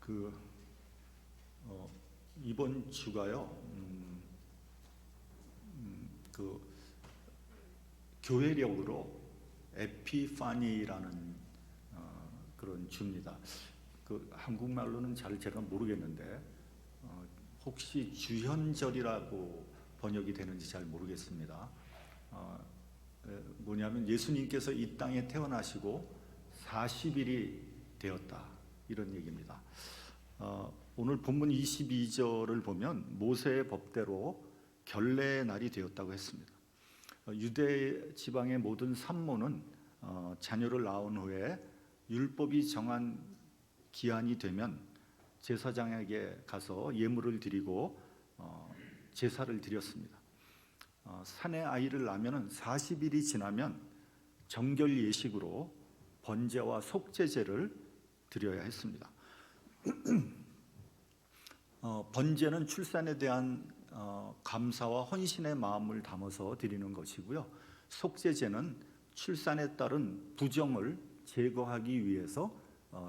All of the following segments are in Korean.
그 이번 주가요. 그 교회력으로 에피파니라는 그런 주입니다. 그 한국말로는 잘 제가 모르겠는데 혹시 주현절이라고 번역이 되는지 잘 모르겠습니다. 뭐냐면 예수님께서 이 땅에 태어나시고 40일이 되었다, 이런 얘기입니다. 오늘 본문 22절을 보면 모세의 법대로 결례의 날이 되었다고 했습니다. 유대 지방의 모든 산모는 자녀를 낳은 후에 율법이 정한 기한이 되면 제사장에게 가서 예물을 드리고 제사를 드렸습니다. 산에 아이를 낳으면 40일이 지나면 정결 예식으로 번제와 속죄제를 드려야 했습니다. 번제는 출산에 대한 감사와 헌신의 마음을 담아서 드리는 것이고요. 속죄제는 출산에 따른 부정을 제거하기 위해서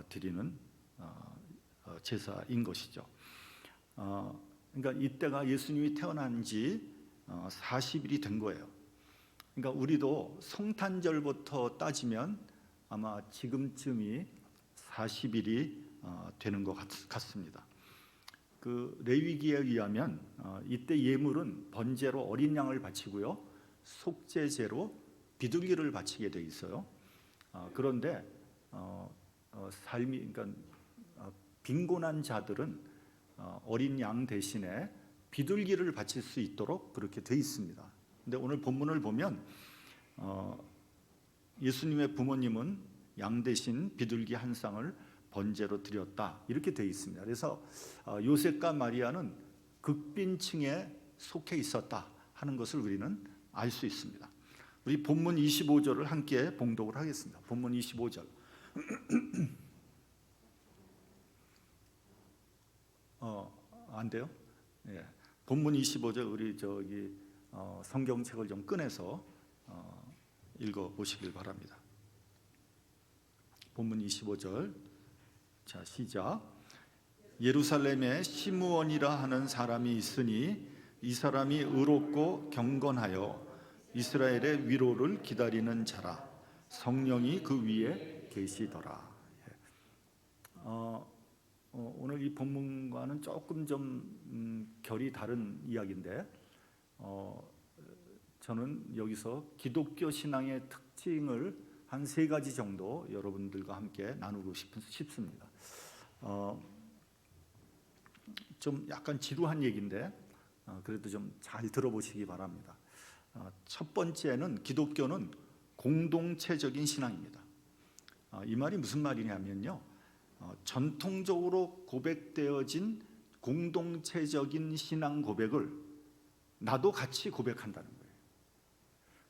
드리는 제사인 것이죠. 그러니까 이때가 예수님이 태어난 지 40일이 된 거예요. 그러니까 우리도 성탄절부터 따지면 아마 지금쯤이 40일이 되는 것 같습니다. 그 레위기에 의하면 이때 예물은 번제로 어린 양을 바치고요, 속죄제로 비둘기를 바치게 돼 있어요. 그런데 삶이, 그러니까 빈곤한 자들은 어린 양 대신에 비둘기를 바칠 수 있도록 그렇게 돼 있습니다. 근데 오늘 본문을 보면 예수님의 부모님은 양 대신 비둘기 한 쌍을 번제로 드렸다, 이렇게 되어 있습니다. 그래서 요셉과 마리아는 극빈층에 속해 있었다 하는 것을 우리는 알 수 있습니다. 우리 본문 25절을 함께 봉독을 하겠습니다. 본문 25절. 안 돼요? 예. 본문 25절 우리 성경책을 좀 꺼내서 읽어 보시길 바랍니다. 본문 25절. 자, 시작. 예루살렘에 시므온이라 하는 사람이 있으니 이 사람이 의롭고 경건하여 이스라엘의 위로를 기다리는 자라. 성령이 그 위에 계시더라. 오늘 이 본문과는 조금 좀 결이 다른 이야기인데 저는 여기서 기독교 신앙의 특징을 한 3가지 정도 여러분들과 함께 나누고 싶습니다. 좀 약간 지루한 얘기인데 그래도 좀 잘 들어보시기 바랍니다. 첫 번째는 기독교는 공동체적인 신앙입니다. 이 말이 무슨 말이냐면요, 전통적으로 고백되어진 공동체적인 신앙 고백을 나도 같이 고백한다는 거예요.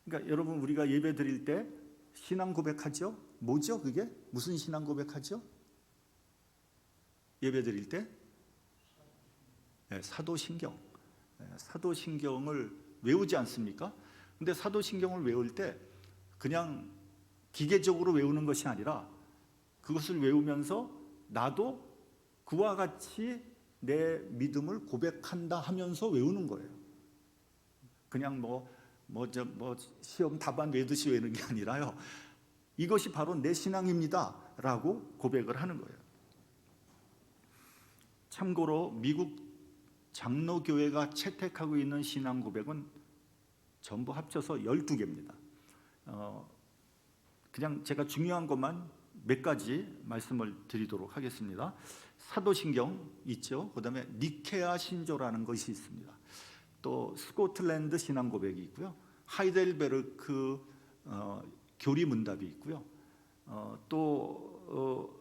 그러니까 여러분, 우리가 예배 드릴 때 신앙 고백하죠? 뭐죠 그게? 무슨 신앙 고백하죠? 예배 드릴 때? 사도신경. 사도신경을 외우지 않습니까? 근데 사도신경을 외울 때 그냥 기계적으로 외우는 것이 아니라 그것을 외우면서 나도 그와 같이 내 믿음을 고백한다 하면서 외우는 거예요. 그냥 시험 답안 외듯이 외우는 게 아니라요, 이것이 바로 내 신앙입니다 라고 고백을 하는 거예요. 참고로 미국 장로교회가 채택하고 있는 신앙 고백은 전부 합쳐서 12개입니다. 그냥 제가 중요한 것만 몇 가지 말씀을 드리도록 하겠습니다. 사도신경 있죠. 그 다음에 니케아 신조라는 것이 있습니다. 또 스코틀랜드 신앙 고백이 있고요. 하이델베르크 교리 문답이 있고요. 또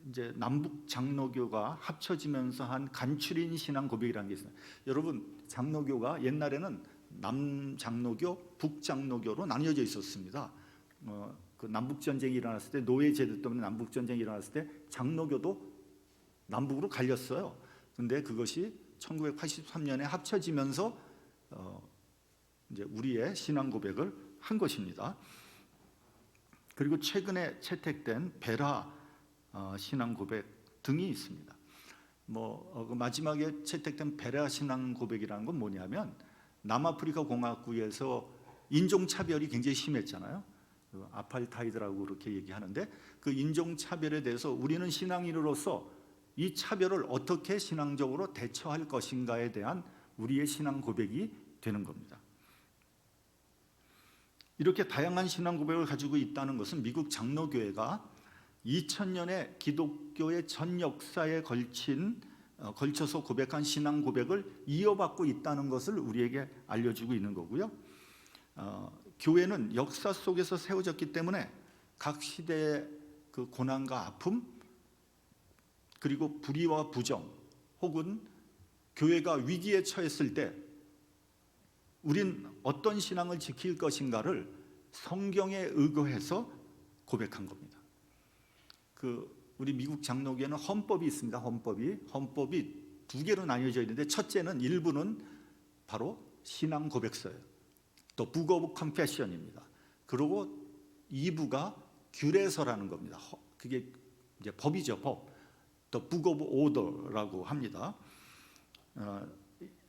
이제 남북 장로교가 합쳐지면서 한 간추린 신앙 고백이라는 게 있어요. 여러분, 장로교가 옛날에는 남장로교, 북장로교로 나뉘어져 있었습니다. 그 남북전쟁이 일어났을 때, 노예제도 때문에 남북전쟁이 일어났을 때 장로교도 남북으로 갈렸어요. 근데 그것이 1983년에 합쳐지면서 이제 우리의 신앙 고백을 한 것입니다. 그리고 최근에 채택된 베라 신앙 고백 등이 있습니다. 그 마지막에 채택된 베레아 신앙 고백이라는 건 뭐냐면 남아프리카 공화국에서 인종 차별이 굉장히 심했잖아요. 아파르타이드라고 그렇게 얘기하는데 그 인종 차별에 대해서 우리는 신앙인으로서 이 차별을 어떻게 신앙적으로 대처할 것인가에 대한 우리의 신앙 고백이 되는 겁니다. 이렇게 다양한 신앙 고백을 가지고 있다는 것은 미국 장로교회가 2000년의 기독교의 전 역사에 걸쳐서 고백한 신앙 고백을 이어받고 있다는 것을 우리에게 알려주고 있는 거고요. 교회는 역사 속에서 세워졌기 때문에 각 시대의 그 고난과 아픔, 그리고 불의와 부정, 혹은 교회가 위기에 처했을 때 우린 어떤 신앙을 지킬 것인가를 성경에 의거해서 고백한 겁니다. 우리 미국 장로교회는 헌법이 있습니다. 헌법이 두 개로 나뉘어져 있는데 첫째는 일부는 바로 신앙 고백서예요. 또 Book of Confession입니다. 그리고 2부가 규례서라는 겁니다. 그게 이제 법이죠, 법. 또 Book of Order라고 합니다.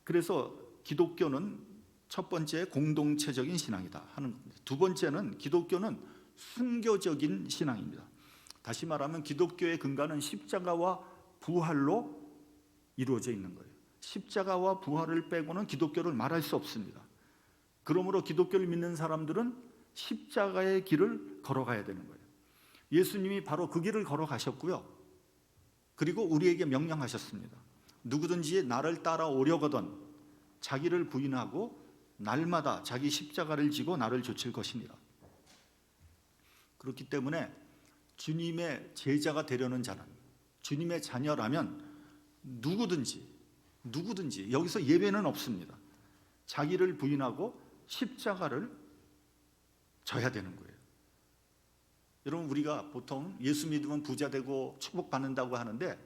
그래서 기독교는 첫 번째 공동체적인 신앙이다 하는 겁니다. 두 번째는 기독교는 순교적인 신앙입니다. 다시 말하면 기독교의 근간은 십자가와 부활로 이루어져 있는 거예요. 십자가와 부활을 빼고는 기독교를 말할 수 없습니다. 그러므로 기독교를 믿는 사람들은 십자가의 길을 걸어가야 되는 거예요. 예수님이 바로 그 길을 걸어가셨고요. 그리고 우리에게 명령하셨습니다. 누구든지 나를 따라오려거든 자기를 부인하고 날마다 자기 십자가를 지고 나를 좇을 것이니라. 그렇기 때문에 주님의 제자가 되려는 자는, 주님의 자녀라면 누구든지 여기서 예외는 없습니다. 자기를 부인하고 십자가를 져야 되는 거예요. 여러분, 우리가 보통 예수 믿으면 부자 되고 축복받는다고 하는데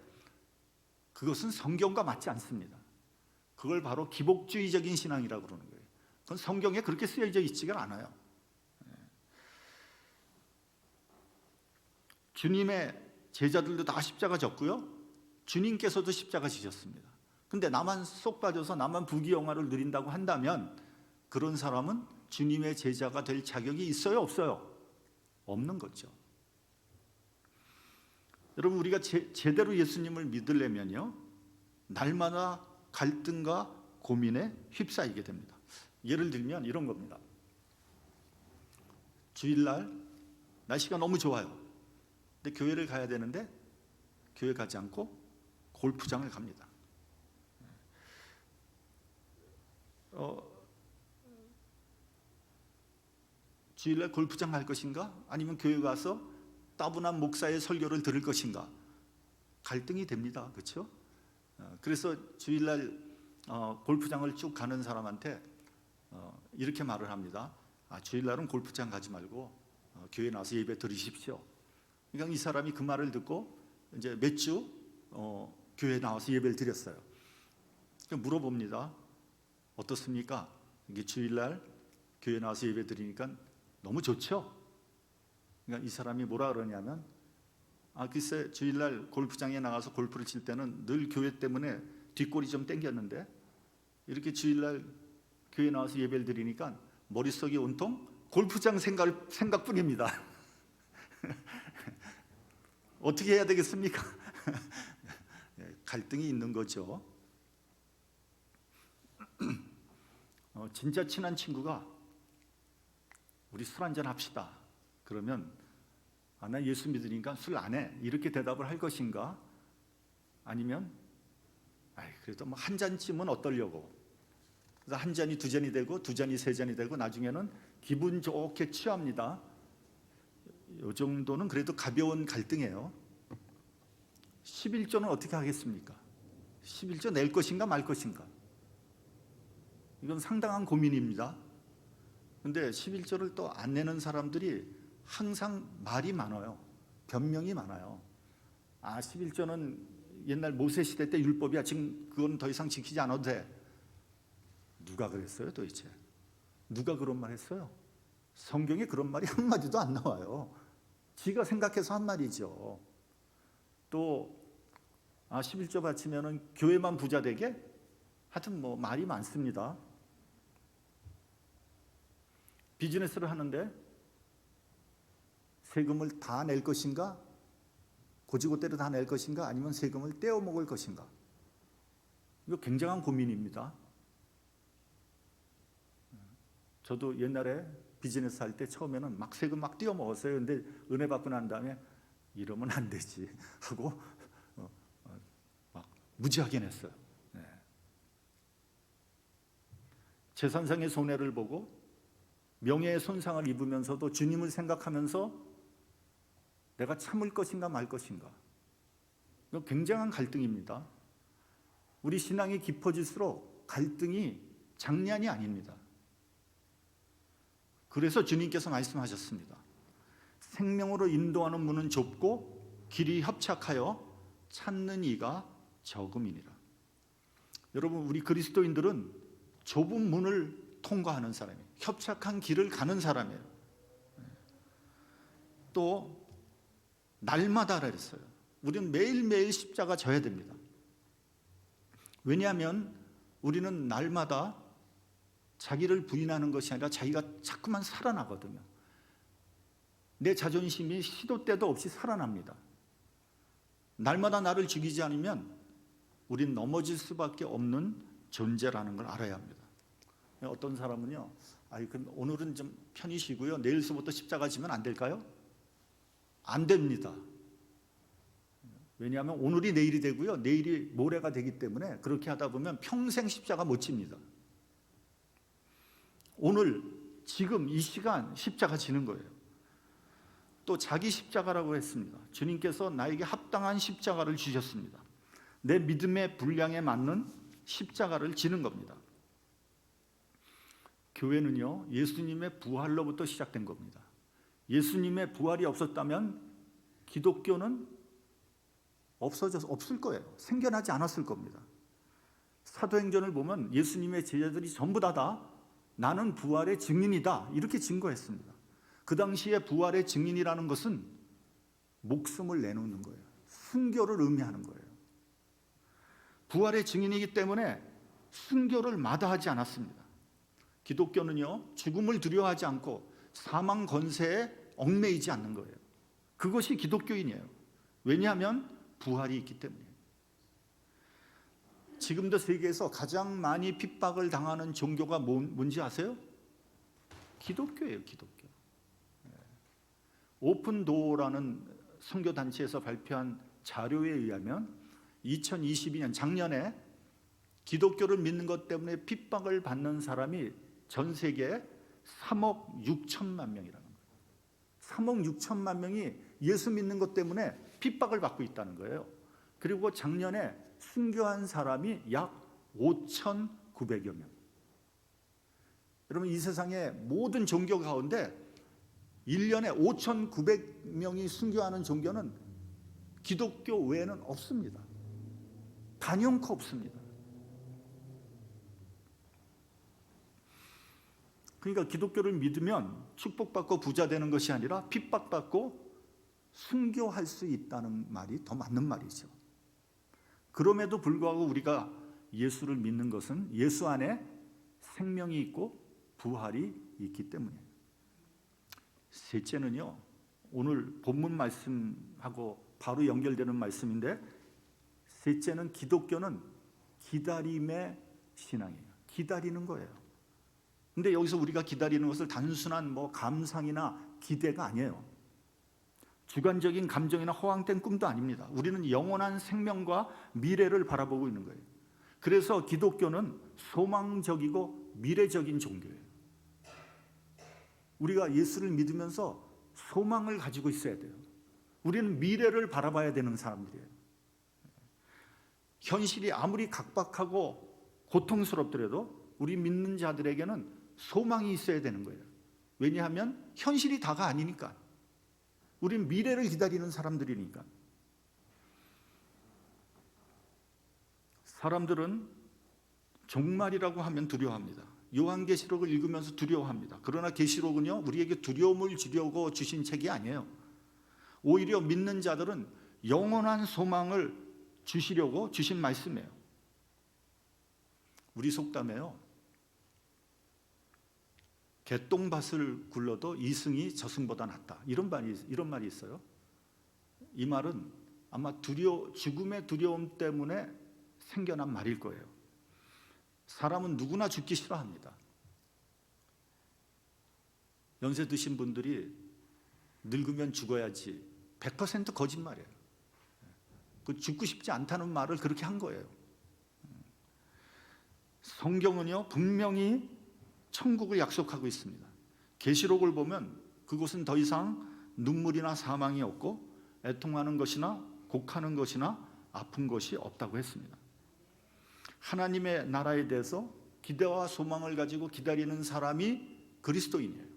그것은 성경과 맞지 않습니다. 그걸 바로 기복주의적인 신앙이라고 그러는 거예요. 그건 성경에 그렇게 쓰여져 있지가 않아요. 주님의 제자들도 다 십자가 졌고요. 주님께서도 십자가 지셨습니다. 근데 나만 쏙 빠져서 나만 부귀영화를 누린다고 한다면 그런 사람은 주님의 제자가 될 자격이 있어요, 없어요? 없는 거죠. 여러분, 우리가 제대로 예수님을 믿으려면요, 날마다 갈등과 고민에 휩싸이게 됩니다. 예를 들면 이런 겁니다. 주일날 날씨가 너무 좋아요. 근데 교회를 가야 되는데 교회 가지 않고 골프장을 갑니다. 주일날 골프장 갈 것인가? 아니면 교회 가서 따분한 목사의 설교를 들을 것인가? 갈등이 됩니다. 그렇죠? 그래서 주일날 골프장을 쭉 가는 사람한테 이렇게 말을 합니다. 주일날은 골프장 가지 말고 교회 나와서 예배 드리십시오. 그러니까 이 사람이 그 말을 듣고 이제 몇 주 교회에 나와서 예배를 드렸어요. 물어봅니다. 어떻습니까? 이게 주일날 교회 나와서 예배 드리니까 너무 좋죠? 그러니까 이 사람이 뭐라 그러냐면 글쎄 주일날 골프장에 나가서 골프를 칠 때는 늘 교회 때문에 뒷골이 좀 땡겼는데 이렇게 주일날 교회 나와서 예배를 드리니까 머릿속이 온통 골프장 생각뿐입니다. 어떻게 해야 되겠습니까? 갈등이 있는 거죠. 진짜 친한 친구가 우리 술 한잔 합시다. 그러면 나 예수 믿으니까 술 안 해. 이렇게 대답을 할 것인가? 아니면 그래도 뭐 한 잔쯤은 어떠려고. 그래서 한 잔이 두 잔이 되고 두 잔이 세 잔이 되고 나중에는 기분 좋게 취합니다. 이 정도는 그래도 가벼운 갈등이에요. 11조는 어떻게 하겠습니까? 11조 낼 것인가 말 것인가? 이건 상당한 고민입니다. 근데 11조를 또 안 내는 사람들이 항상 말이 많아요. 변명이 많아요. 11조는 옛날 모세 시대 때 율법이야. 지금 그건 더 이상 지키지 않아도 돼. 누가 그랬어요 도대체? 누가 그런 말 했어요? 성경에 그런 말이 한마디도 안 나와요. 지가 생각해서 한 말이죠. 또 11조 바치면은 교회만 부자 되게? 하여튼 뭐 말이 많습니다. 비즈니스를 하는데 세금을 다 낼 것인가? 고지고대로 다 낼 것인가? 아니면 세금을 떼어 먹을 것인가? 이거 굉장한 고민입니다. 저도 옛날에 비즈니스 할 때 처음에는 막 세금 막 떼어 먹었어요. 근데 은혜 받고 난 다음에 이러면 안 되지 하고 막 무지하게 냈어요. 네. 재산상의 손해를 보고 명예의 손상을 입으면서도 주님을 생각하면서 내가 참을 것인가 말 것인가. 이거 굉장한 갈등입니다. 우리 신앙이 깊어질수록 갈등이 장난이 아닙니다. 그래서 주님께서 말씀하셨습니다. 생명으로 인도하는 문은 좁고 길이 협착하여 찾는 이가 적음이니라. 여러분, 우리 그리스도인들은 좁은 문을 통과하는 사람이에요. 협착한 길을 가는 사람이에요. 또 날마다 그랬어요. 우리는 매일매일 십자가 져야 됩니다. 왜냐하면 우리는 날마다 자기를 부인하는 것이 아니라 자기가 자꾸만 살아나거든요. 내 자존심이 시도 때도 없이 살아납니다. 날마다 나를 죽이지 않으면 우린 넘어질 수밖에 없는 존재라는 걸 알아야 합니다. 어떤 사람은요, 오늘은 좀 편히 쉬고요, 내일서부터 십자가 지면 안 될까요? 안 됩니다. 왜냐하면 오늘이 내일이 되고요, 내일이 모레가 되기 때문에 그렇게 하다 보면 평생 십자가 못 집니다. 오늘 지금 이 시간 십자가 지는 거예요. 또 자기 십자가라고 했습니다. 주님께서 나에게 합당한 십자가를 주셨습니다. 내 믿음의 분량에 맞는 십자가를 지는 겁니다. 교회는요, 예수님의 부활로부터 시작된 겁니다. 예수님의 부활이 없었다면 기독교는 없을 거예요. 생겨나지 않았을 겁니다. 사도행전을 보면 예수님의 제자들이 전부 다 나는 부활의 증인이다 이렇게 증거했습니다. 그 당시에 부활의 증인이라는 것은 목숨을 내놓는 거예요. 순교를 의미하는 거예요. 부활의 증인이기 때문에 순교를 마다하지 않았습니다. 기독교는요, 죽음을 두려워하지 않고 사망 권세에 얽매이지 않는 거예요. 그것이 기독교인이에요. 왜냐하면 부활이 있기 때문이에요. 지금도 세계에서 가장 많이 핍박을 당하는 종교가 뭔지 아세요? 기독교예요. 기독교. 오픈도어라는 선교단체에서 발표한 자료에 의하면 2022년 작년에 기독교를 믿는 것 때문에 핍박을 받는 사람이 전 세계에 3억 6천만 명이라는 거예요. 3억 6천만 명이 예수 믿는 것 때문에 핍박을 받고 있다는 거예요. 그리고 작년에 순교한 사람이 약 5,900여 명. 여러분, 이 세상의 모든 종교 가운데 1년에 5,900명이 순교하는 종교는 기독교 외에는 없습니다. 단연코 없습니다. 그러니까 기독교를 믿으면 축복받고 부자 되는 것이 아니라 핍박받고 순교할 수 있다는 말이 더 맞는 말이죠. 그럼에도 불구하고 우리가 예수를 믿는 것은 예수 안에 생명이 있고 부활이 있기 때문이에요. 셋째는요, 오늘 본문 말씀하고 바로 연결되는 말씀인데, 셋째는 기독교는 기다림의 신앙이에요. 기다리는 거예요. 근데 여기서 우리가 기다리는 것을 단순한 감상이나 기대가 아니에요. 주관적인 감정이나 허황된 꿈도 아닙니다. 우리는 영원한 생명과 미래를 바라보고 있는 거예요. 그래서 기독교는 소망적이고 미래적인 종교예요. 우리가 예수를 믿으면서 소망을 가지고 있어야 돼요. 우리는 미래를 바라봐야 되는 사람들이에요. 현실이 아무리 각박하고 고통스럽더라도 우리 믿는 자들에게는 소망이 있어야 되는 거예요. 왜냐하면 현실이 다가 아니니까. 우리는 미래를 기다리는 사람들이니까. 사람들은 종말이라고 하면 두려워합니다. 요한계시록을 읽으면서 두려워합니다. 그러나 계시록은요, 우리에게 두려움을 주려고 주신 책이 아니에요. 오히려 믿는 자들은 영원한 소망을 주시려고 주신 말씀이에요. 우리 속담에요, 개똥밭을 굴러도 이승이 저승보다 낫다, 이런 말이 있어요. 이 말은 아마 죽음의 두려움 때문에 생겨난 말일 거예요. 사람은 누구나 죽기 싫어합니다. 연세 드신 분들이 늙으면 죽어야지, 100% 거짓말이에요. 그 죽고 싶지 않다는 말을 그렇게 한 거예요. 성경은요, 분명히 천국을 약속하고 있습니다. 계시록을 보면 그곳은 더 이상 눈물이나 사망이 없고 애통하는 것이나 곡하는 것이나 아픈 것이 없다고 했습니다. 하나님의 나라에 대해서 기대와 소망을 가지고 기다리는 사람이 그리스도인이에요.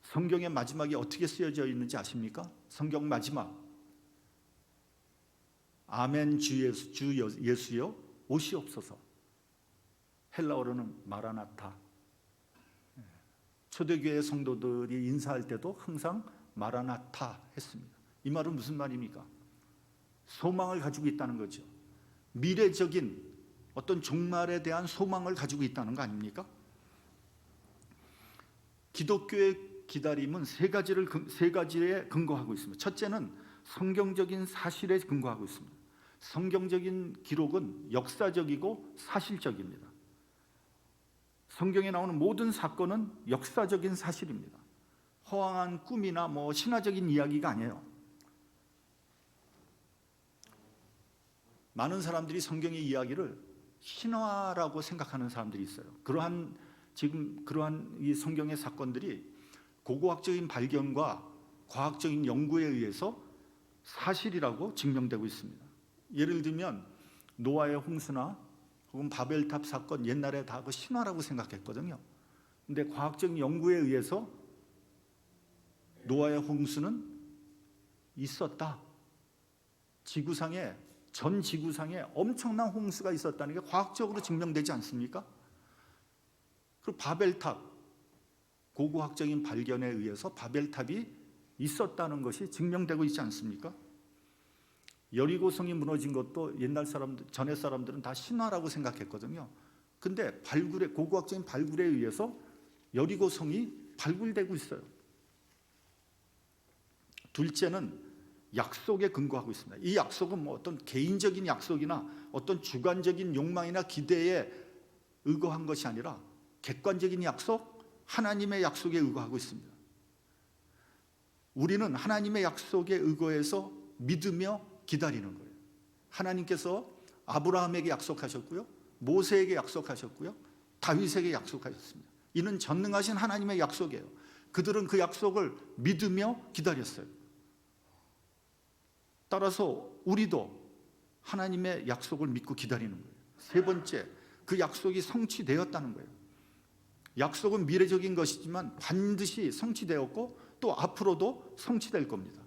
성경의 마지막이 어떻게 쓰여져 있는지 아십니까? 성경 마지막, 아멘 주 예수여 오시옵소서. 헬라어로는 마라나타. 초대교회 성도들이 인사할 때도 항상 마라나타 했습니다. 이 말은 무슨 말입니까? 소망을 가지고 있다는 거죠. 미래적인 어떤 종말에 대한 소망을 가지고 있다는 거 아닙니까? 기독교의 기다림은 세 가지에 근거하고 있습니다. 첫째는 성경적인 사실에 근거하고 있습니다. 성경적인 기록은 역사적이고 사실적입니다. 성경에 나오는 모든 사건은 역사적인 사실입니다. 허황한 꿈이나 신화적인 이야기가 아니에요. 많은 사람들이 성경의 이야기를 신화라고 생각하는 사람들이 있어요. 그러한 이 성경의 사건들이 고고학적인 발견과 과학적인 연구에 의해서 사실이라고 증명되고 있습니다. 예를 들면 노아의 홍수나 혹은 바벨탑 사건, 옛날에 다 그 신화라고 생각했거든요. 근데 과학적인 연구에 의해서 노아의 홍수는 있었다. 전 지구상에 엄청난 홍수가 있었다는 게 과학적으로 증명되지 않습니까? 그리고 바벨탑, 고고학적인 발견에 의해서 바벨탑이 있었다는 것이 증명되고 있지 않습니까? 여리고성이 무너진 것도 전의 사람들은 다 신화라고 생각했거든요. 근데 고고학적인 발굴에 의해서 여리고성이 발굴되고 있어요. 둘째는 약속에 근거하고 있습니다. 이 약속은 어떤 개인적인 약속이나 어떤 주관적인 욕망이나 기대에 의거한 것이 아니라 객관적인 약속, 하나님의 약속에 의거하고 있습니다. 우리는 하나님의 약속에 의거해서 믿으며 기다리는 거예요. 하나님께서 아브라함에게 약속하셨고요, 모세에게 약속하셨고요, 다윗에게 약속하셨습니다. 이는 전능하신 하나님의 약속이에요. 그들은 그 약속을 믿으며 기다렸어요. 따라서 우리도 하나님의 약속을 믿고 기다리는 거예요. 세 번째, 그 약속이 성취되었다는 거예요. 약속은 미래적인 것이지만 반드시 성취되었고 또 앞으로도 성취될 겁니다.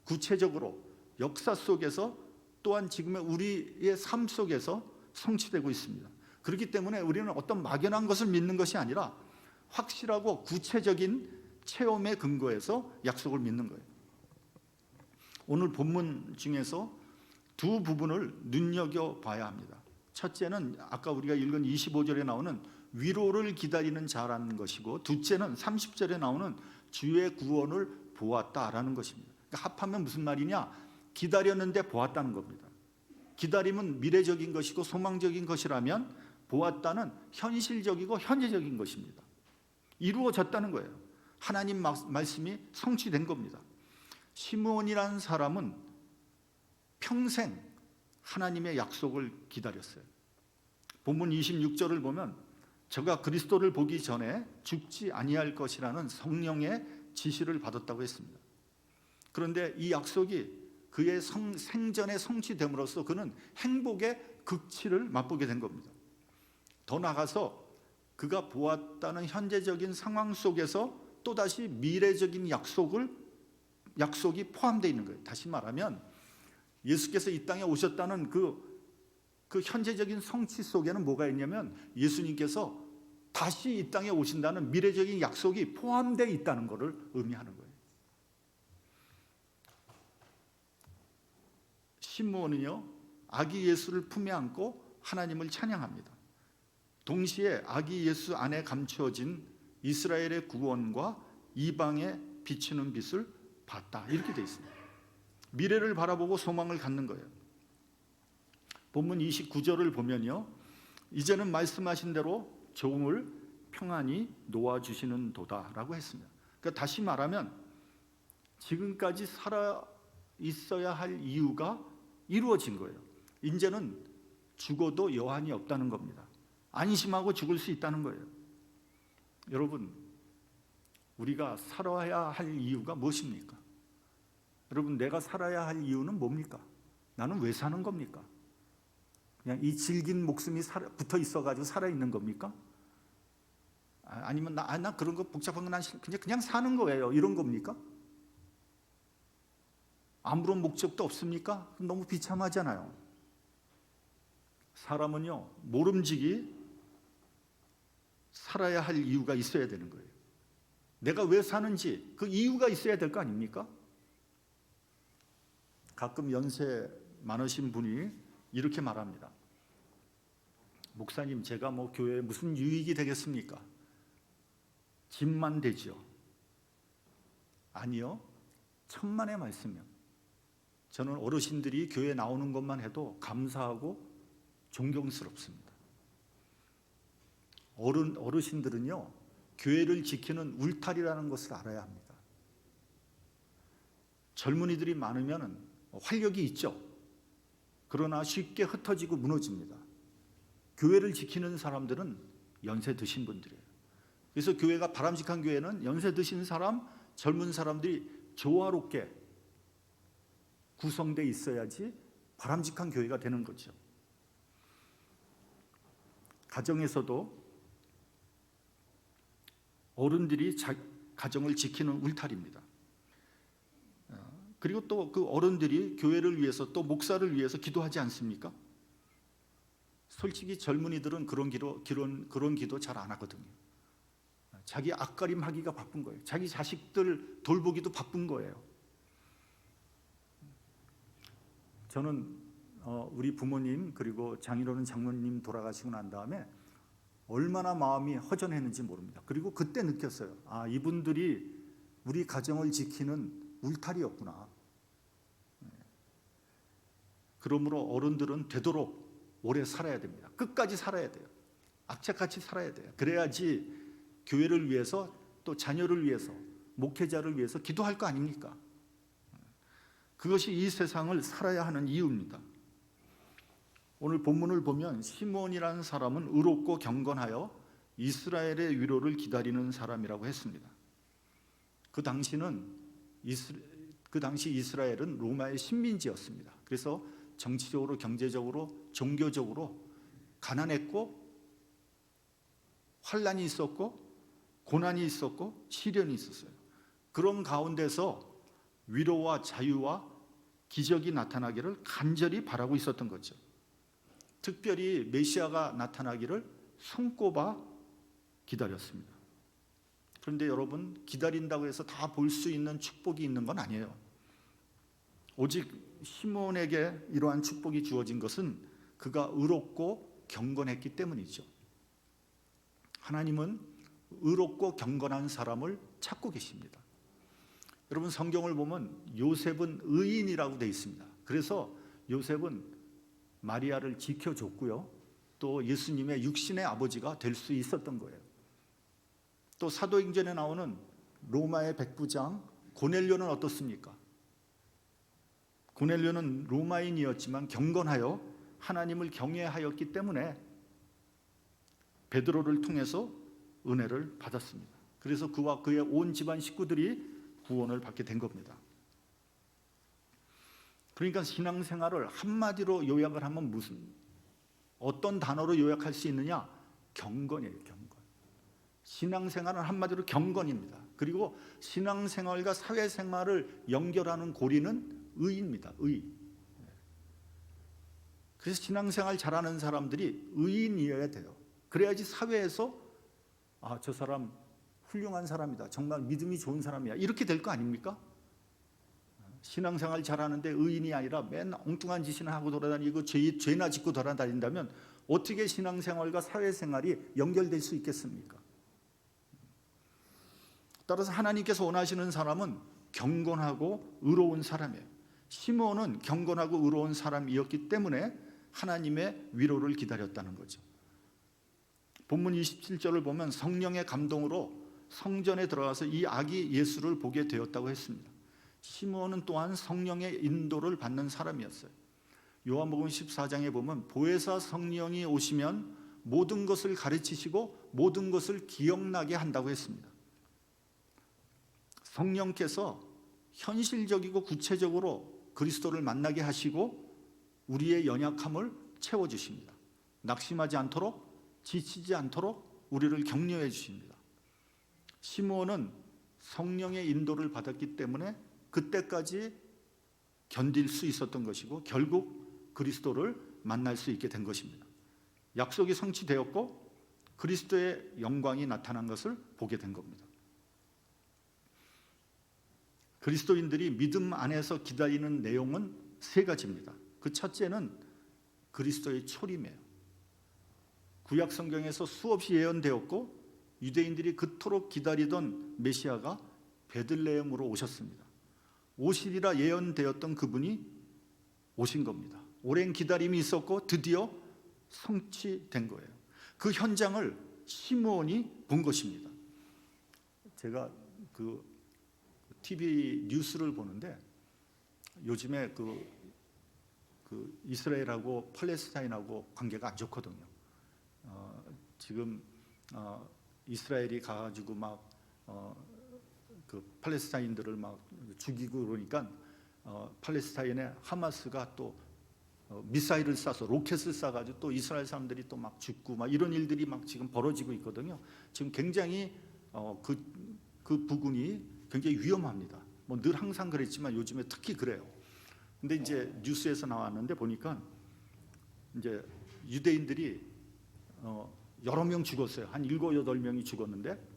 구체적으로 역사 속에서 또한 지금의 우리의 삶 속에서 성취되고 있습니다. 그렇기 때문에 우리는 어떤 막연한 것을 믿는 것이 아니라 확실하고 구체적인 체험에 근거해서 약속을 믿는 거예요. 오늘 본문 중에서 두 부분을 눈여겨봐야 합니다. 첫째는 아까 우리가 읽은 25절에 나오는 위로를 기다리는 자라는 것이고, 둘째는 30절에 나오는 주의 구원을 보았다라는 것입니다. 그러니까 합하면 무슨 말이냐? 기다렸는데 보았다는 겁니다. 기다림은 미래적인 것이고 소망적인 것이라면 보았다는 현실적이고 현재적인 것입니다. 이루어졌다는 거예요. 하나님 말씀이 성취된 겁니다. 시므온이라는 사람은 평생 하나님의 약속을 기다렸어요. 본문 26절을 보면 저가 그리스도를 보기 전에 죽지 아니할 것이라는 성령의 지시를 받았다고 했습니다. 그런데 이 약속이 그의 생전에 성취됨으로써 그는 행복의 극치를 맛보게 된 겁니다. 더 나아가서 그가 보았다는 현재적인 상황 속에서 또다시 미래적인 약속이 포함되어 있는 거예요. 다시 말하면 예수께서 이 땅에 오셨다는 그 현재적인 성취 속에는 뭐가 있냐면 예수님께서 다시 이 땅에 오신다는 미래적인 약속이 포함되어 있다는 것을 의미하는 거예요. 시므온은요 아기 예수를 품에 안고 하나님을 찬양합니다. 동시에 아기 예수 안에 감추어진 이스라엘의 구원과 이방에 비추는 빛을 봤다, 이렇게 되어 있습니다. 미래를 바라보고 소망을 갖는 거예요. 본문 29절을 보면요, 이제는 말씀하신 대로 종을 평안히 놓아주시는 도다라고 했습니다. 그러니까 다시 말하면 지금까지 살아 있어야 할 이유가 이루어진 거예요. 이제는 죽어도 여한이 없다는 겁니다. 안심하고 죽을 수 있다는 거예요. 여러분, 우리가 살아야 할 이유가 무엇입니까? 여러분, 내가 살아야 할 이유는 뭡니까? 나는 왜 사는 겁니까? 그냥 이 질긴 목숨이 붙어 있어가지고 살아있는 겁니까? 아니면 나 그런 거 복잡한 건 그냥 사는 거예요, 이런 겁니까? 아무런 목적도 없습니까? 너무 비참하잖아요. 사람은요, 모름지기 살아야 할 이유가 있어야 되는 거예요. 내가 왜 사는지 그 이유가 있어야 될 거 아닙니까? 가끔 연세 많으신 분이 이렇게 말합니다. 목사님, 제가 뭐 교회에 무슨 유익이 되겠습니까? 짐만 되죠. 아니요, 천만의 말씀이요. 저는 어르신들이 교회에 나오는 것만 해도 감사하고 존경스럽습니다. 어르신들은요, 교회를 지키는 울타리라는 것을 알아야 합니다. 젊은이들이 많으면 활력이 있죠. 그러나 쉽게 흩어지고 무너집니다. 교회를 지키는 사람들은 연세 드신 분들이에요. 그래서 교회가 바람직한 교회는 연세 드신 사람, 젊은 사람들이 조화롭게 구성되어 있어야지 바람직한 교회가 되는 거죠. 가정에서도 어른들이 가정을 지키는 울타리입니다. 그리고 또 그 어른들이 교회를 위해서 또 목사를 위해서 기도하지 않습니까? 솔직히 젊은이들은 그런 기도 잘 안 하거든요. 자기 앞가림 하기가 바쁜 거예요. 자기 자식들 돌보기도 바쁜 거예요. 저는 우리 부모님 그리고 장인어른 장모님 돌아가시고 난 다음에 얼마나 마음이 허전했는지 모릅니다. 그리고 그때 느꼈어요. 아, 이분들이 우리 가정을 지키는 울타리였구나. 그러므로 어른들은 되도록 오래 살아야 됩니다. 끝까지 살아야 돼요. 악착같이 살아야 돼요. 그래야지 교회를 위해서 또 자녀를 위해서 목회자를 위해서 기도할 거 아닙니까? 그것이 이 세상을 살아야 하는 이유입니다. 오늘 본문을 보면 시므온이라는 사람은 의롭고 경건하여 이스라엘의 위로를 기다리는 사람이라고 했습니다. 그 당시 이스라엘은 로마의 식민지였습니다. 그래서 정치적으로, 경제적으로, 종교적으로 가난했고 환란이 있었고 고난이 있었고 시련이 있었어요. 그런 가운데서 위로와 자유와 기적이 나타나기를 간절히 바라고 있었던 거죠. 특별히 메시아가 나타나기를 손꼽아 기다렸습니다. 그런데 여러분, 기다린다고 해서 다 볼 수 있는 축복이 있는 건 아니에요. 오직 시므온에게 이러한 축복이 주어진 것은 그가 의롭고 경건했기 때문이죠. 하나님은 의롭고 경건한 사람을 찾고 계십니다. 여러분, 성경을 보면 요셉은 의인이라고 되어 있습니다. 그래서 요셉은 마리아를 지켜줬고요, 또 예수님의 육신의 아버지가 될 수 있었던 거예요. 또 사도행전에 나오는 로마의 백부장 고넬료는 어떻습니까? 고넬료는 로마인이었지만 경건하여 하나님을 경외하였기 때문에 베드로를 통해서 은혜를 받았습니다. 그래서 그와 그의 온 집안 식구들이 구원을 받게 된 겁니다. 그러니까 신앙생활을 한마디로 요약을 하면 어떤 단어로 요약할 수 있느냐? 경건이에요, 경건. 신앙생활은 한마디로 경건입니다. 그리고 신앙생활과 사회생활을 연결하는 고리는 의입니다. 의. 그래서 신앙생활 잘하는 사람들이 의인이어야 돼요. 그래야지 사회에서 아, 저 사람 훌륭한 사람이다, 정말 믿음이 좋은 사람이야, 이렇게 될 거 아닙니까? 신앙생활 잘하는데 의인이 아니라 맨 엉뚱한 짓이나 하고 돌아다니고 죄나 짓고 돌아다닌다면 어떻게 신앙생활과 사회생활이 연결될 수 있겠습니까? 따라서 하나님께서 원하시는 사람은 경건하고 의로운 사람이에요. 시므온은 경건하고 의로운 사람이었기 때문에 하나님의 위로를 기다렸다는 거죠. 본문 27절을 보면 성령의 감동으로 성전에 들어가서 이 아기 예수를 보게 되었다고 했습니다. 시므온은 또한 성령의 인도를 받는 사람이었어요. 요한복음 14장에 보면 보혜사 성령이 오시면 모든 것을 가르치시고 모든 것을 기억나게 한다고 했습니다. 성령께서 현실적이고 구체적으로 그리스도를 만나게 하시고 우리의 연약함을 채워주십니다. 낙심하지 않도록, 지치지 않도록 우리를 격려해 주십니다. 시므온은 성령의 인도를 받았기 때문에 그때까지 견딜 수 있었던 것이고 결국 그리스도를 만날 수 있게 된 것입니다. 약속이 성취되었고 그리스도의 영광이 나타난 것을 보게 된 겁니다. 그리스도인들이 믿음 안에서 기다리는 내용은 세 가지입니다. 그 첫째는 그리스도의 초림이에요. 구약 성경에서 수없이 예언되었고 유대인들이 그토록 기다리던 메시아가 베들레헴으로 오셨습니다. 오시리라 예언되었던 그분이 오신 겁니다. 오랜 기다림이 있었고 드디어 성취된 거예요. 그 현장을 시므온이 본 것입니다. 제가 그 TV 뉴스를 보는데 요즘에 그 이스라엘하고 팔레스타인하고 관계가 안 좋거든요. 지금 이스라엘이 가가지고 막 그 팔레스타인들을 막 죽이고 그러니까 팔레스타인의 하마스가 또 미사일을 쏴서 로켓을 쏴가지고 또 이스라엘 사람들이 또 막 죽고 막 이런 일들이 막 지금 벌어지고 있거든요. 지금 굉장히 그 부근이 굉장히 위험합니다. 뭐 늘 항상 그랬지만 요즘에 특히 그래요. 근데 이제 뉴스에서 나왔는데 보니까 이제 유대인들이 여러 명 죽었어요. 한 7, 8명이 죽었는데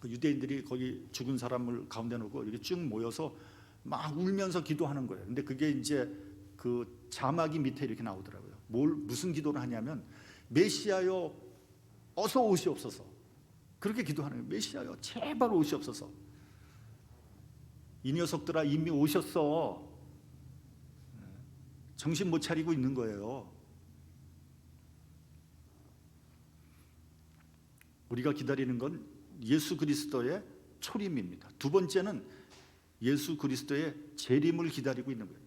그 유대인들이 거기 죽은 사람을 가운데 놓고 이렇게 쭉 모여서 막 울면서 기도하는 거예요. 근데 그게 이제 그 자막이 밑에 이렇게 나오더라고요. 무슨 기도를 하냐면 메시아여 어서 오시옵소서. 그렇게 기도하는 거예요. 메시아여 제발 오시옵소서. 이 녀석들아 이미 오셨어. 정신 못 차리고 있는 거예요. 우리가 기다리는 건 예수 그리스도의 초림입니다. 두 번째는 예수 그리스도의 재림을 기다리고 있는 거예요.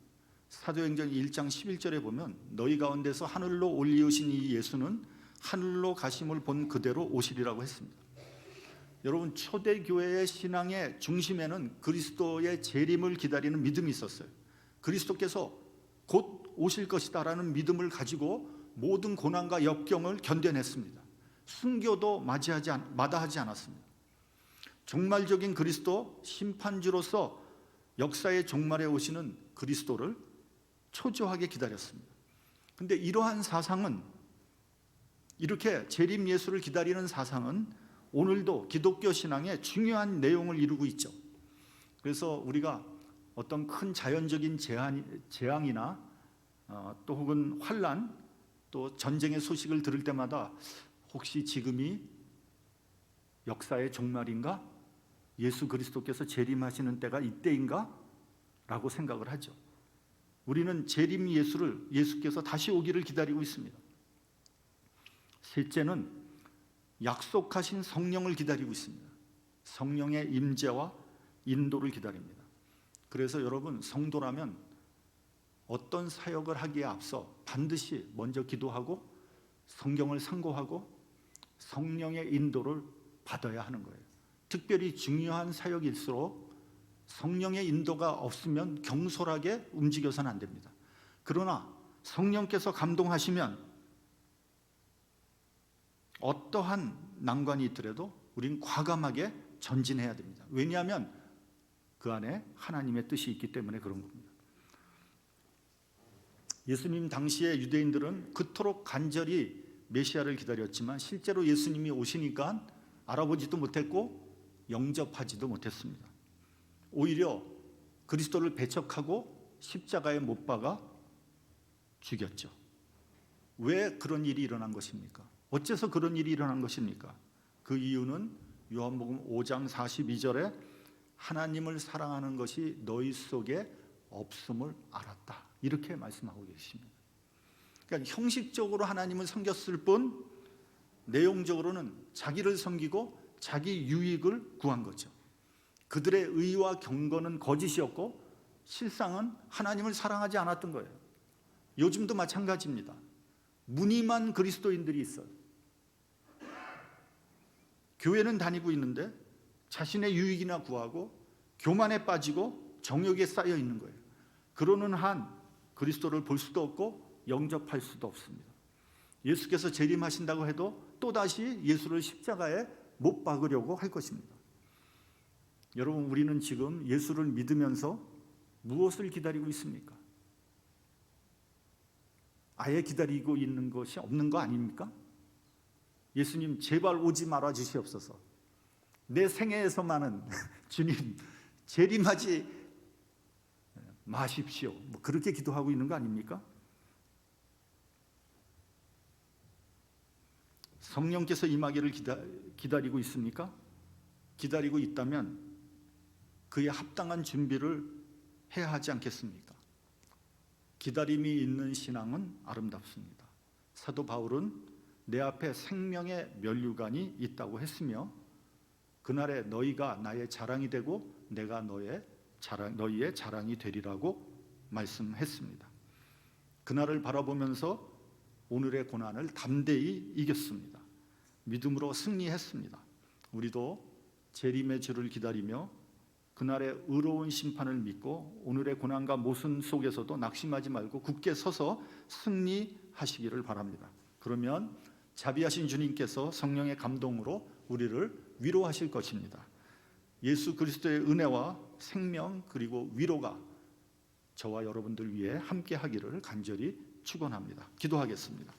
사도행전 1장 11절에 보면 너희 가운데서 하늘로 올리우신 이 예수는 하늘로 가심을 본 그대로 오시리라고 했습니다. 여러분 초대교회의 신앙의 중심에는 그리스도의 재림을 기다리는 믿음이 있었어요. 그리스도께서 곧 오실 것이다라는 믿음을 가지고 모든 고난과 역경을 견뎌냈습니다. 순교도 마다하지 않았습니다. 종말적인 그리스도 심판주로서 역사의 종말에 오시는 그리스도를 초조하게 기다렸습니다. 그런데 이러한 사상은 이렇게 재림 예수를 기다리는 사상은 오늘도 기독교 신앙의 중요한 내용을 이루고 있죠. 그래서 우리가 어떤 큰 자연적인 재앙이나 또 혹은 환난 또 전쟁의 소식을 들을 때마다 혹시 지금이 역사의 종말인가? 예수 그리스도께서 재림하시는 때가 이때인가? 라고 생각을 하죠. 우리는 재림 예수께서 다시 오기를 기다리고 있습니다. 셋째는 약속하신 성령을 기다리고 있습니다. 성령의 임재와 인도를 기다립니다. 그래서 여러분 성도라면 어떤 사역을 하기에 앞서 반드시 먼저 기도하고 성경을 상고하고 성령의 인도를 받아야 하는 거예요. 특별히 중요한 사역일수록 성령의 인도가 없으면 경솔하게 움직여서는 안 됩니다. 그러나 성령께서 감동하시면 어떠한 난관이 있더라도 우리는 과감하게 전진해야 됩니다. 왜냐하면 그 안에 하나님의 뜻이 있기 때문에 그런 겁니다. 예수님 당시에 유대인들은 그토록 간절히 메시아를 기다렸지만 실제로 예수님이 오시니까 알아보지도 못했고 영접하지도 못했습니다. 오히려 그리스도를 배척하고 십자가에 못 박아 죽였죠. 왜 그런 일이 일어난 것입니까? 어째서 그런 일이 일어난 것입니까? 그 이유는 요한복음 5장 42절에 하나님을 사랑하는 것이 너희 속에 없음을 알았다, 이렇게 말씀하고 계십니다. 그러니까 형식적으로 하나님을 섬겼을 뿐 내용적으로는 자기를 섬기고 자기 유익을 구한 거죠. 그들의 의와 경건은 거짓이었고 실상은 하나님을 사랑하지 않았던 거예요. 요즘도 마찬가지입니다. 무늬만 그리스도인들이 있어요. 교회는 다니고 있는데 자신의 유익이나 구하고 교만에 빠지고 정욕에 쌓여 있는 거예요. 그러는 한 그리스도를 볼 수도 없고 영접할 수도 없습니다. 예수께서 재림하신다고 해도 또다시 예수를 십자가에 못 박으려고 할 것입니다. 여러분, 우리는 지금 예수를 믿으면서 무엇을 기다리고 있습니까? 아예 기다리고 있는 것이 없는 거 아닙니까? 예수님 제발 오지 말아 주시옵소서. 내 생애에서만은 주님 재림하지 마십시오. 그렇게 기도하고 있는 거 아닙니까? 성령께서 임하기를 기다리고 있습니까? 기다리고 있다면 그에 합당한 준비를 해야 하지 않겠습니까? 기다림이 있는 신앙은 아름답습니다. 사도 바울은 내 앞에 생명의 면류관이 있다고 했으며 그날에 너희가 나의 자랑이 되고 내가 너희의 자랑이 되리라고 말씀했습니다. 그날을 바라보면서 오늘의 고난을 담대히 이겼습니다. 믿음으로 승리했습니다. 우리도 재림의 주를 기다리며 그날의 의로운 심판을 믿고 오늘의 고난과 모순 속에서도 낙심하지 말고 굳게 서서 승리하시기를 바랍니다. 그러면 자비하신 주님께서 성령의 감동으로 우리를 위로하실 것입니다. 예수 그리스도의 은혜와 생명 그리고 위로가 저와 여러분들 위해 함께 하기를 간절히 축원합니다. 기도하겠습니다.